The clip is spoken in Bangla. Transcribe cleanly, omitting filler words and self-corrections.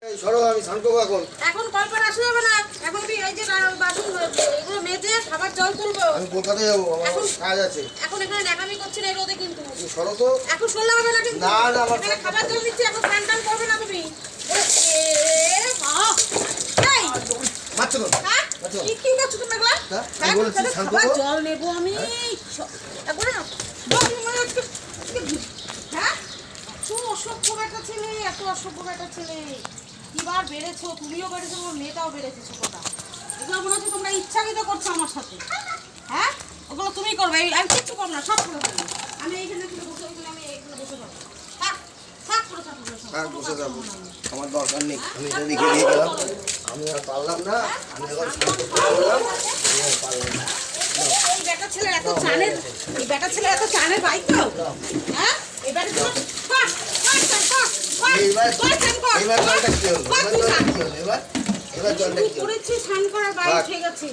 আমি শান্ত এখন এখন কল্পনা আসবে হবে না। এখন কি এই যে বাসন এগুলো মেজে খাবার জল তুলবো। আমি কোথাতে যাবো, আমার কাজ আছে। এখন এখানে ন্যাকামি করছি না এই রোদে কিন্তু। সরো তো। এখন শুনলে হবে না কিন্তু। না না, আমার এখানে খাবার জল দিচ্ছি, এখন স্নান টান করবে না তুমি। মারছো তো? হ্যাঁ? কি করছো তুমি এগুলা? আমি বলেছি শান্ত খাবার হও। জল নেবো আমি। এখন না হ্যাঁ? এত অসভ্য বেটা ছেলে, এত অসভ্য বেটা ছেলে। কিবার বেড়েছো, তুমিও বেড়েছো, আমার মেয়েটাও বেড়েছে ছোটটা। এগুলো মনে হচ্ছে তোমরা ইচ্ছাকৃত করছো আমার সাথে। হ্যাঁ, ওগুলো তুমি করবে, আমি কিচ্ছু করবো না, সব করে দেবো। আমি এইখানে বসে আমি এইখানে বসে যাবো। বসে যাবো, আমার দরকার নেই। আমি এটা লিখে দিয়ে গেলাম, আমি আর পারলাম না। আমি এখন পারলাম না। এই বেটা ছেলে এত চানের, এই বেটা ছেলে এত চানের বাইক তো। হ্যাঁ, এই বেটা ছেলে এবার জলটা কি হলো? এবার জলটা কি হলো? এবার জলটা কি হলো? করেছি স্নান করার বাইক ঠিক আছে।